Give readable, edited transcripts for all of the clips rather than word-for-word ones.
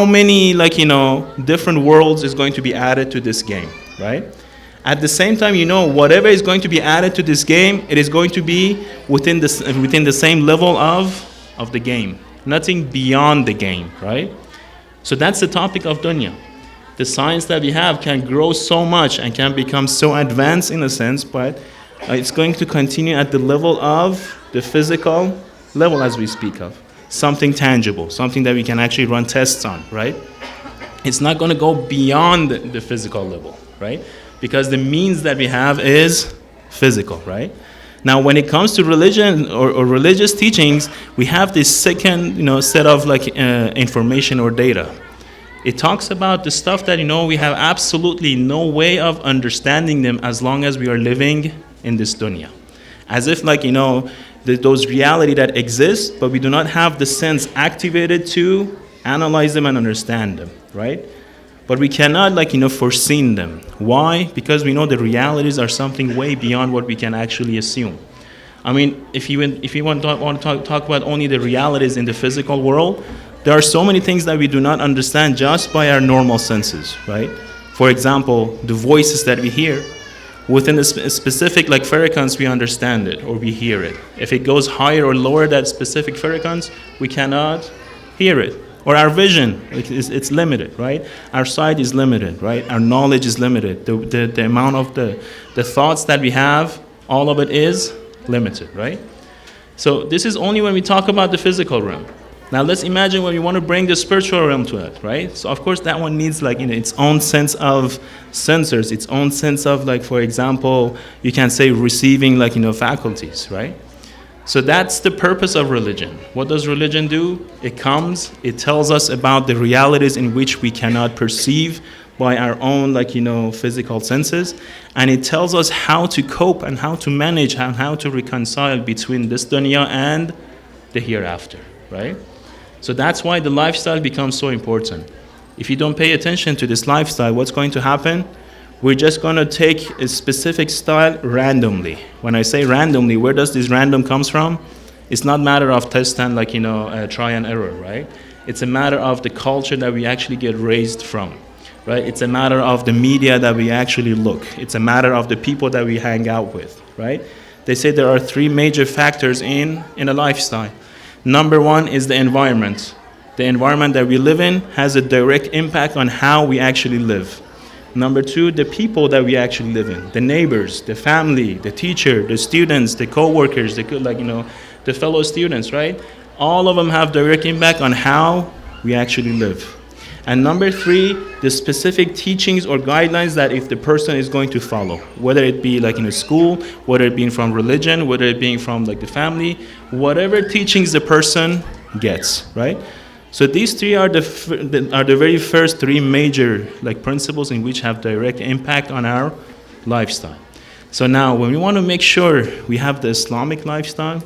how many different worlds is going to be added to this game, right? At the same time, whatever is going to be added to this game, it is going to be within the same level of the game, nothing beyond the game, right? So that's the topic of dunya. The science that we have can grow so much and can become so advanced in a sense, but it's going to continue at the level of the physical level as we speak of. Something tangible, something that we can actually run tests on, right? It's not going to go beyond the physical level, right? Because the means that we have is physical, right? Now, when it comes to religion or religious teachings, we have this second, set of information or data. It talks about the stuff that, we have absolutely no way of understanding them as long as we are living in this dunya. As if those reality that exist, but we do not have the sense activated to analyze them and understand them, right? But we cannot foresee them. Why? Because we know the realities are something way beyond what we can actually assume. I mean, if you want to talk about only the realities in the physical world, there are so many things that we do not understand just by our normal senses, right? For example, the voices that we hear. Within a specific frequency, we understand it or we hear it. If it goes higher or lower that specific frequency, we cannot hear it. Or our vision, it's limited, right? Our sight is limited, right? Our knowledge is limited. The amount of the thoughts that we have, all of it is limited, right? So this is only when we talk about the physical realm. Now let's imagine when we want to bring the spiritual realm to it, right? So of course that one needs its own sense of sensors, its own sense of for example, you can say receiving faculties, right? So that's the purpose of religion. What does religion do? It comes, it tells us about the realities in which we cannot perceive by our own physical senses, and it tells us how to cope and how to manage and how to reconcile between this dunya and the hereafter, right? So that's why the lifestyle becomes so important. If you don't pay attention to this lifestyle, what's going to happen? We're just going to take a specific style randomly. When I say randomly, where does this random comes from? It's not a matter of test and try and error, right? It's a matter of the culture that we actually get raised from, right? It's a matter of the media that we actually look. It's a matter of the people that we hang out with, right? They say there are three major factors in a lifestyle. Number one is the environment. The environment that we live in has a direct impact on how we actually live. Number two, the people that we actually live in. The neighbors, the family, the teacher, the students, the co-workers, the fellow students, right? All of them have direct impact on how we actually live. And number three, the specific teachings or guidelines that if the person is going to follow, whether it be in a school, whether it be from religion, whether it be from the family, whatever teachings the person gets, right? So these three are the very first three major principles in which have direct impact on our lifestyle. So now when we want to make sure we have the Islamic lifestyle,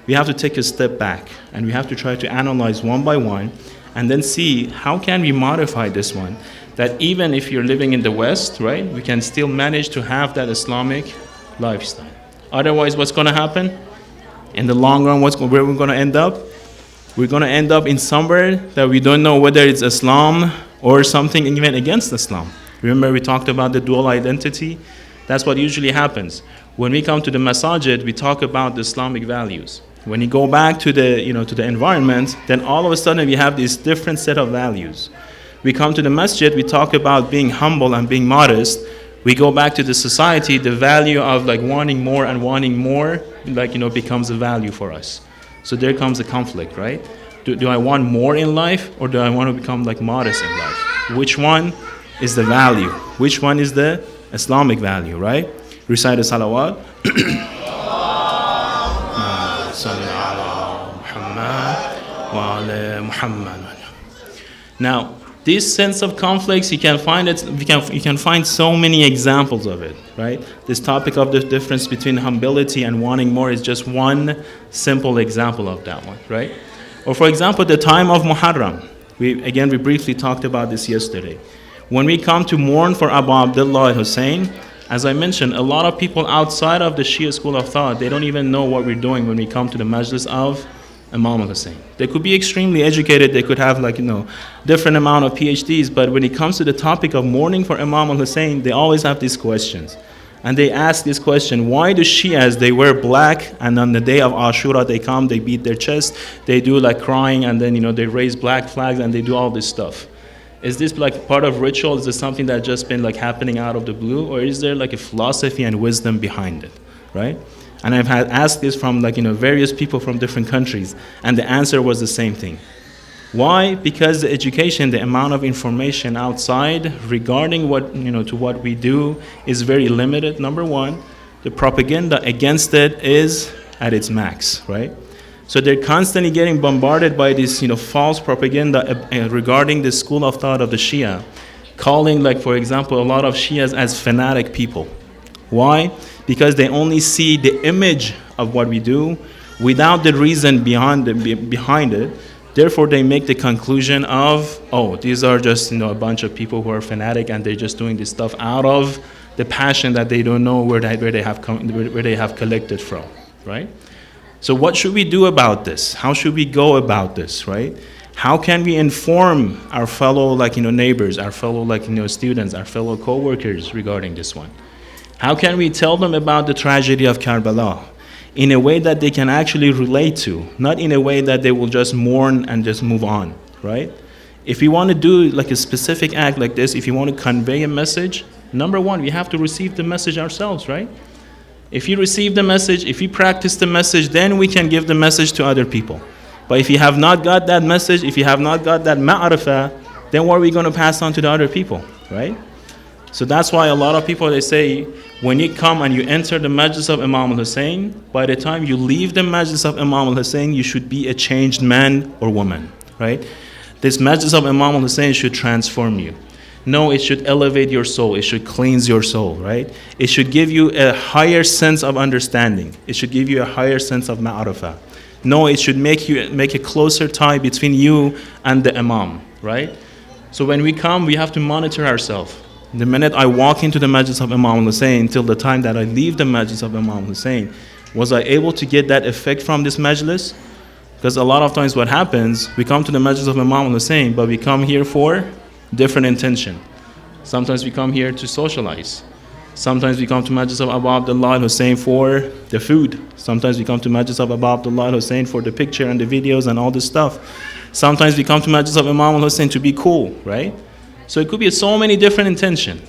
we have to take a step back and we have to try to analyze one by one and then see how can we modify this one, that even if you're living in the West, right, we can still manage to have that Islamic lifestyle. Otherwise, what's going to happen? In the long run, where we're going to end up? We're going to end up in somewhere that we don't know whether it's Islam or something even against Islam. Remember we talked about the dual identity? That's what usually happens. When we come to the masajid, we talk about the Islamic values. When you go back to the environment, then all of a sudden we have this different set of values. We come to the masjid, we talk about being humble and being modest. We go back to the society, the value of wanting more and wanting more, becomes a value for us. So there comes a conflict, right? Do I want more in life or do I want to become modest in life? Which one is the value? Which one is the Islamic value, right? Recite the salawat. Now, this sense of conflicts, you can find so many examples of it, right? This topic of the difference between humility and wanting more is just one simple example of that one, right? Or for example, the time of Muharram. We briefly talked about this yesterday. When we come to mourn for Abu Abdullah al-Hussein, as I mentioned, a lot of people outside of the Shia school of thought, they don't even know what we're doing when we come to the majlis of Imam al-Hussein. They could be extremely educated, they could have different amount of PhDs, but when it comes to the topic of mourning for Imam al-Hussein, they always have these questions. And they ask this question, why do Shias, they wear black, and on the day of Ashura they come, they beat their chest, they do crying, and then they raise black flags and they do all this stuff. Is this part of ritual? Is this something that just been happening out of the blue, or is there a philosophy and wisdom behind it, right? And I've had asked this from various people from different countries, and the answer was the same thing. Why? Because the education, the amount of information outside regarding what we do is very limited. Number one, the propaganda against it is at its max, right? So they're constantly getting bombarded by this false propaganda regarding the school of thought of the Shia, calling for example a lot of Shias as fanatic people. Why? Because they only see the image of what we do without the reason behind it. Therefore, they make the conclusion of, oh, these are just a bunch of people who are fanatic and they're just doing this stuff out of the passion that they don't know where they have collected from, right? So what should we do about this? How should we go about this, right? How can we inform our fellow neighbors, our fellow students, our fellow co-workers regarding this one? How can we tell them about the tragedy of Karbala in a way that they can actually relate to, not in a way that they will just mourn and just move on, right? If we want to do a specific act like this, if you want to convey a message, number one, we have to receive the message ourselves, right? If you receive the message, if you practice the message, then we can give the message to other people. But if you have not got that message, if you have not got that ma'arifah, then what are we going to pass on to the other people, right? So that's why a lot of people, they say, when you come and you enter the majlis of Imam al-Hussein, by the time you leave the majlis of Imam al-Hussein, you should be a changed man or woman, right? This majlis of Imam al-Hussein should transform you. No, it should elevate your soul. It should cleanse your soul, right? It should give you a higher sense of understanding. It should give you a higher sense of ma'arifah. No, it should make a closer tie between you and the Imam, right? So when we come, we have to monitor ourselves. The minute I walk into the majlis of Imam al-Hussein till the time that I leave the majlis of Imam al-Hussein, was I able to get that effect from this majlis? Because a lot of times what happens, we come to the majlis of Imam al-Hussein, but we come here for different intention. Sometimes we come here to socialize. Sometimes we come to majlis of Abu Abdullah al-Hussein for the food. Sometimes we come to majlis of Abu Abdullah al-Hussein for the picture and the videos and all this stuff. Sometimes we come to majlis of Imam al-Hussein to be cool, right? So it could be so many different intentions.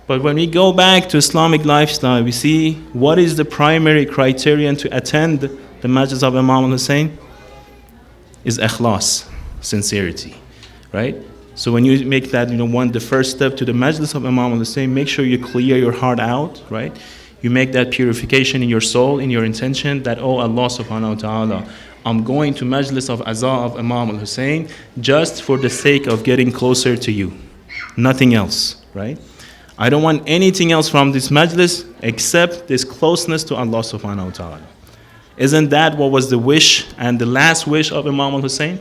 But when we go back to Islamic lifestyle, we see what is the primary criterion to attend the majlis of Imam al-Hussein is ikhlas, sincerity, right? So when you make that, the first step to the majlis of Imam al-Hussein, make sure you clear your heart out, right? You make that purification in your soul, in your intention, that, oh Allah subhanahu wa ta'ala, I'm going to majlis of Aza of Imam al-Hussein just for the sake of getting closer to you. Nothing else, right? I don't want anything else from this majlis except this closeness to Allah subhanahu wa ta'ala. Isn't that what was the wish and the last wish of Imam al-Hussein?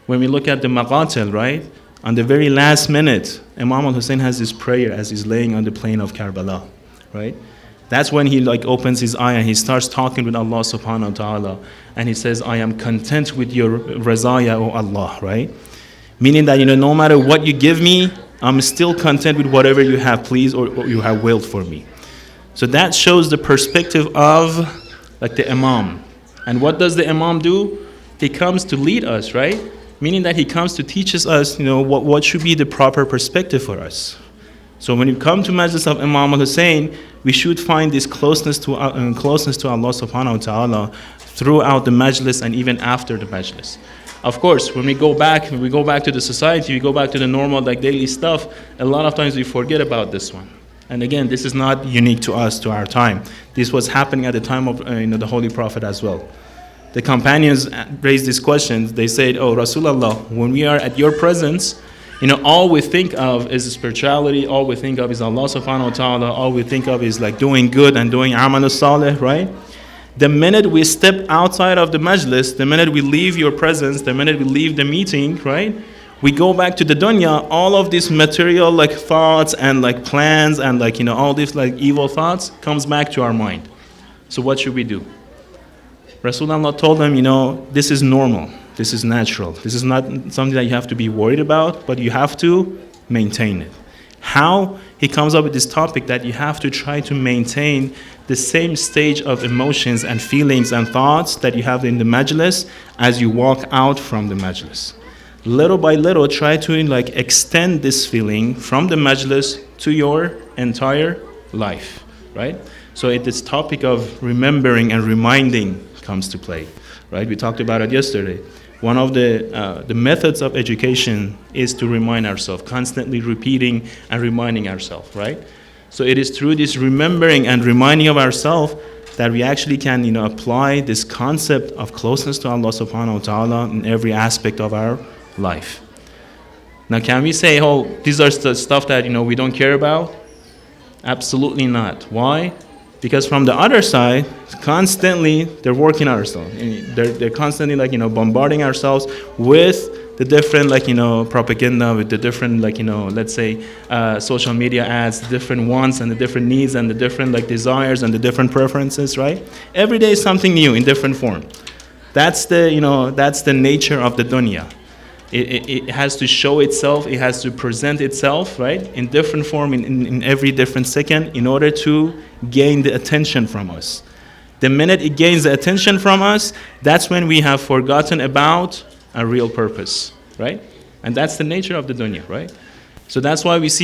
When we look at the Maqatil, right? On the very last minute, Imam al-Hussein has this prayer as he's laying on the plain of Karbala, right? That's when he opens his eye and he starts talking with Allah subhanahu wa ta'ala, and he says, I am content with your razaya, O Allah, right? Meaning that, no matter what you give me, I'm still content with whatever you have pleased or you have willed for me. So that shows the perspective of the Imam. And what does the Imam do? He comes to lead us, right? Meaning that he comes to teach us, what should be the proper perspective for us. So when you come to majlis of Imam al-Hussein, we should find this closeness to Allah subhanahu wa ta'ala throughout the majlis and even after the majlis. Of course, when we go back to the society, we go back to the normal daily stuff, a lot of times we forget about this one. And again, this is not unique to us, to our time. This was happening at the time of the Holy Prophet as well. The companions raised these questions. They said, oh Rasulullah, when we are at your presence, all we think of is spirituality, all we think of is Allah subhanahu wa ta'ala, all we think of is doing good and doing amal salih, right? The minute we step outside of the majlis, the minute we leave your presence, the minute we leave the meeting, right? We go back to the dunya, all of these material thoughts and plans and all these evil thoughts comes back to our mind. So what should we do? Rasulullah told them, this is normal, this is natural, this is not something that you have to be worried about, but you have to maintain it. How? He comes up with this topic that you have to try to maintain the same stage of emotions and feelings and thoughts that you have in the majlis as you walk out from the majlis. Little by little, try to extend this feeling from the majlis to your entire life, right? So this topic of remembering and reminding comes to play, right? We talked about it yesterday. One of the methods of education is to remind ourselves, constantly repeating and reminding ourselves, right? So it is through this remembering and reminding of ourselves that we actually can, apply this concept of closeness to Allah subhanahu wa ta'ala in every aspect of our life. Now, can we say, oh, these are the stuff that, we don't care about? Absolutely not. Why? Because from the other side, constantly they're working ourselves. They're constantly bombarding ourselves with the different propaganda, with the different let's say social media ads, the different wants and the different needs and the different desires and the different preferences, right? Every day is something new in different form. That's the nature of the dunya. It has to show itself, it has to present itself, right, in different form, in every different second, in order to gain the attention from us. The minute it gains the attention from us, that's when we have forgotten about our real purpose, right? And that's the nature of the dunya, right? So that's why we see